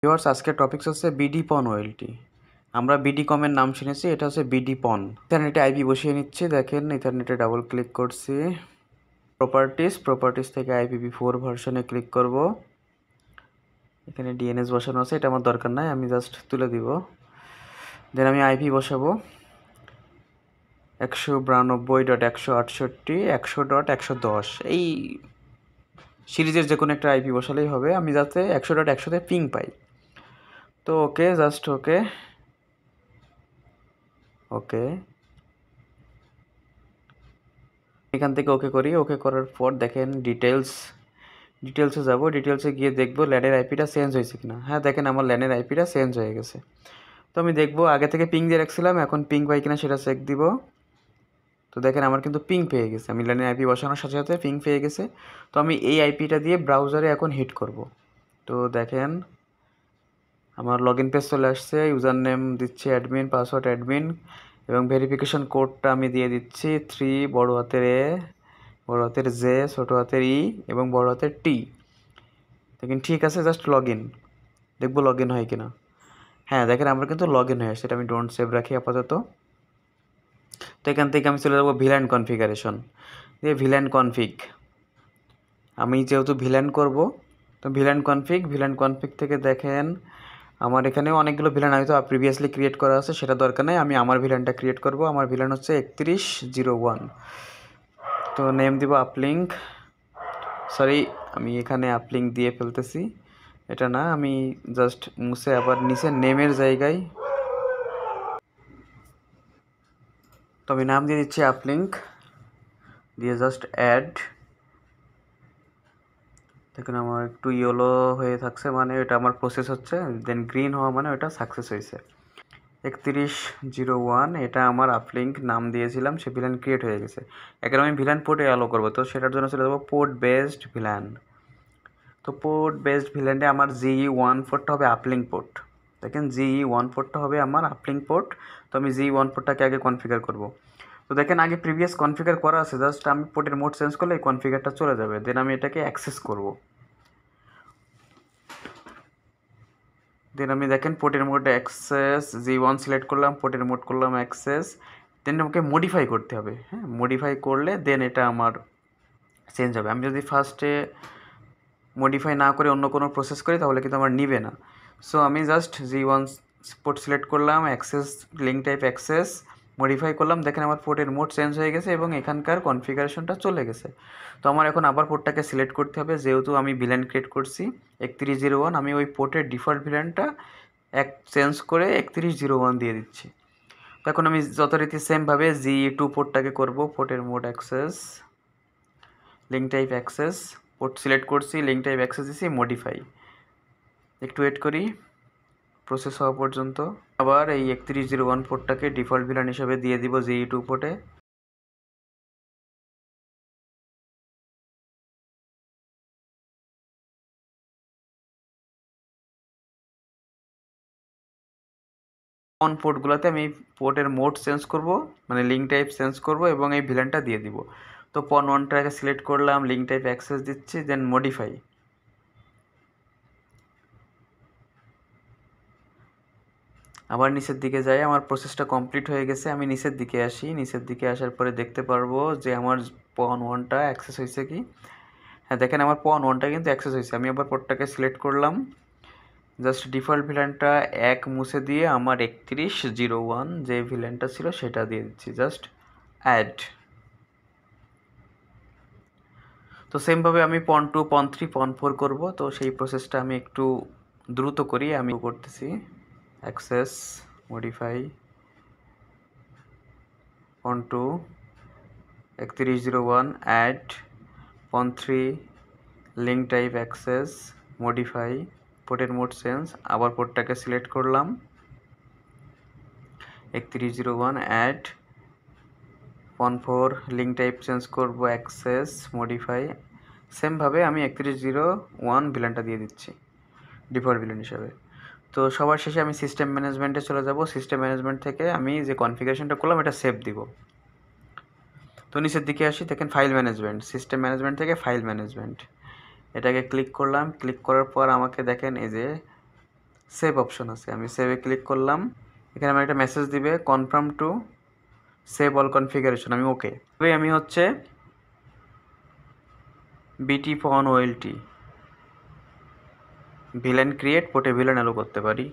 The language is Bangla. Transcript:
ভিউয়ার্স, আজকের টপিকস হচ্ছে বিডি পন ওএলটি। আমরা বিডি কমের নাম শুনেছি, এটা হচ্ছে বিডি পন। ইথারনেটে আইপি বসিয়ে নিচ্ছি। দেখেন, ইথারনেটে ডাবল ক্লিক করছি। প্রপার্টিস থেকে IPv4 ভার্সনে ক্লিক করব। এখানে ডিএনএস বসানো আছে, এটা আমার দরকার নাই, আমি জাস্ট তুলে দিব। দেন আমি আইপি বসাবো 192.168.100.110। এই সিরিজের যে কোনো একটা আইপি বসালেই হবে, আমি যাতে 100.100-তে পিং পাই। তো ওকে, জাস্ট ওকে ওকে এখান থেকে ওকে করি। ওকে করার পর দেখেন ডিটেলসে যাব। ডিটেলসে গিয়ে দেখব ল্যানের আইপিটা চেঞ্জ হয়েছে কিনা। হ্যাঁ, দেখেন আমার ল্যানের আইপিটা চেঞ্জ হয়ে গেছে। তো আমি দেখব, আগে থেকে পিং দিয়ে রাখছিলাম, এখন পিং পাই কিনা সেটা চেক দিব। তো দেখেন আমার কিন্তু পিং পেয়ে গেছে, আমি ল্যানের আইপি বসানোর সাথে সাথে পিং পেয়ে গেছে। তো আমি এই আইপিটা দিয়ে ব্রাউজারে এখন হিট করব। তো দেখেন আমার লগ ইন পেজ চলে আসছে। ইউজার নেম দিচ্ছি অ্যাডমিন, পাসওয়ার্ড অ্যাডমিন, এবং ভেরিফিকেশন কোডটা আমি দিয়ে দিচ্ছি 3 বড় হাতের এ, বড় হাতের জে, ছোট হাতের ই এবং বড় হাতের টি। দেখেন ঠিক আছে, জাস্ট লগ ইন। দেখবো লগ ইন হয় কিনা। হ্যাঁ, দেখেন আমরা কিন্তু লগ ইন হয়ে আসছে। এটা আমি ডোন্ট সেভ রাখি আপাতত। তো এখান থেকে আমি চলে যাবো ভিল্যান কনফিগারেশন। দিয়ে ভিল্যান কনফিগ, আমি যেহেতু ভিল্যান করব, তো ভিল্যান কনফিগ থেকে দেখেন আমার এখানেও অনেকগুলো ভিলেন হয়তো প্রিভিয়াসলি ক্রিয়েট করা আছে, সেটা দরকার নেই। আমি আমার ভিলেনটা ক্রিয়েট করব। আমার ভিলেন হচ্ছে 3101। তো নেম দিব আপলিঙ্ক। সরি, আমি এখানে আপলিঙ্ক দিয়ে ফেলতেছি, এটা না, আমি জাস্ট মুছে আবার নিচে নেমের জায়গায় তো আমি নাম দিয়ে দিচ্ছি আপলিঙ্ক, দিয়ে জাস্ট অ্যাড। দেখুন আমার একটু ইয়েলো হয়ে থাকছে, মানে এটা আমার প্রসেস হচ্ছে। দেন গ্রিন হওয়া মানে ওটা সাকসেস হয়েছে। 3101, এটা আমার আপলিঙ্ক নাম দিয়েছিলাম, সে ভিলেন ক্রিয়েট হয়ে গেছে। এখন আমি ভিলেন পোর্টে অ্যালো করবো, তো সেটার জন্য চলে যাবো পোর্ট বেসড ভিলেন। তো পোর্ট বেসড ভিলেনে আমার GE14টা হবে আপলিঙ্ক পোর্ট। দেখেন GE14টা হবে আমার আপলিঙ্ক পোর্ট। তো আমি GE14টাকে আগে কনফিগার করব। তো দেখেন আগে প্রিভিয়াস কনফিগার করা আছে, জাস্ট আমি পোর্টের মোড চেঞ্জ করলে এই কনফিগারটা চলে যাবে। দেন আমি এটাকে অ্যাক্সেস করব। দেন আমি দেখেন পোর্টের মোড অ্যাক্সেস G1 সিলেক্ট করলাম, পোর্টের মোড করলাম অ্যাক্সেস। দেন আমাকে মডিফাই করতে হবে। হ্যাঁ, মডিফাই করলে দেন এটা আমার চেঞ্জ হবে। আমি যদি ফার্স্টে মডিফাই না করে অন্য কোনো প্রসেস করি তাহলে কিন্তু আমার নিবে না। সো আমি জাস্ট G1 পোর্ট সিলেক্ট করলাম, access link type access, modify করলাম। দেখেন আমার পোর্টের মোড চেঞ্জ হয়ে গেছে এবং এখানকার কনফিগারেশনটা চলে গেছে। তো আমার এখন আবার পোর্টটাকে সিলেক্ট করতে হবে, যেহেতু আমি ভিলেন ক্রিয়েট করছি 3101, আমি ওই পোর্টের ডিফল্ট ভিলেনটা চেঞ্জ করে 3101 দিয়ে দিচ্ছি। তো এখন আমি যথারীতি সেমভাবে GE2 পোর্টটাকে করব। পোর্টের mode access, link type access, port select করছি, লিঙ্ক টাইপ অ্যাক্সেস দিছি, মডিফাই। একটু ওয়েট করি প্রসেস হওয়া পর্যন্ত। আবার এই 3101 পোর্টটাকে ডিফল্ট ভিলেন হিসেবে দিয়ে দিব GE2 পোর্টে। অন পোর্টগুলোতে আমি পোর্টের মোড চেঞ্জ করব, মানে লিঙ্ক টাইপ চেঞ্জ করব এবং এই ভিলেনটা দিয়ে দিব। তো পন 1টাকে সিলেক্ট করলাম, লিঙ্ক টাইপ অ্যাক্সেস দিচ্ছি, দেন মডিফাই। আবার নিচের দিকে যাই, আমার প্রসেসটা কমপ্লিট হয়ে গেছে। আমি নিচের দিকে আসি, নিচের দিকে আসার পরে দেখতে পারবো যে আমার পন 1টা অ্যাক্সেস হয়েছে কি। হ্যাঁ, দেখেন আমার পন 1টা কিন্তু অ্যাক্সেস হয়েছে। আমি আবার পোর্টটাকে সিলেক্ট করলাম, জাস্ট ডিফল্ট ভিলেনটা এক মুছে দিয়ে আমার 3101 যে ভিলেনটা ছিল সেটা দিয়ে দিচ্ছি, জাস্ট অ্যাড। তো সেমভাবে আমি পন 2, পন 3, পন 4 করবো। তো সেই প্রসেসটা আমি একটু দ্রুত করি, আমি করতেছি। অ্যাক্সেস, মডিফাই, পন 2, 3101, অ্যাড, পন 3, লিঙ্ক টাইপ অ্যাক্সেস, মডিফাই, পোর্টের মোড চেঞ্জ। আবার পোর্টটাকে সিলেক্ট করলাম, 3101, অ্যাড, পন 4, লিঙ্ক টাইপ চেঞ্জ করব, অ্যাক্সেস, মডিফাই। সেমভাবে আমি 3101 ভিলেনটা দিয়ে দিচ্ছি ডিফল্ট ভিলেন হিসাবে। তো সবার শেষে আমি সিস্টেম ম্যানেজমেন্টে চলে যাব। সিস্টেম ম্যানেজমেন্ট থেকে আমি যে কনফিগারেশনটা করলাম এটা সেভ দিব। তো নিচের দিকে আসি, দেখেন ফাইল ম্যানেজমেন্ট, সিস্টেম ম্যানেজমেন্ট থেকে ফাইল ম্যানেজমেন্ট, এটাকে ক্লিক করলাম। ক্লিক করার পর আমাকে দেখেন এই যে সেভ অপশন আছে, আমি সেভে ক্লিক করলাম। এখানে আমার একটা মেসেজ দিবে confirm to save all configuration, আমি ওকে। তবে আমি হচ্ছে BT ফন ওএলটি ভিলেন ক্রিয়েট পোর্টে ভিলেন অ্যালো করতে পারি।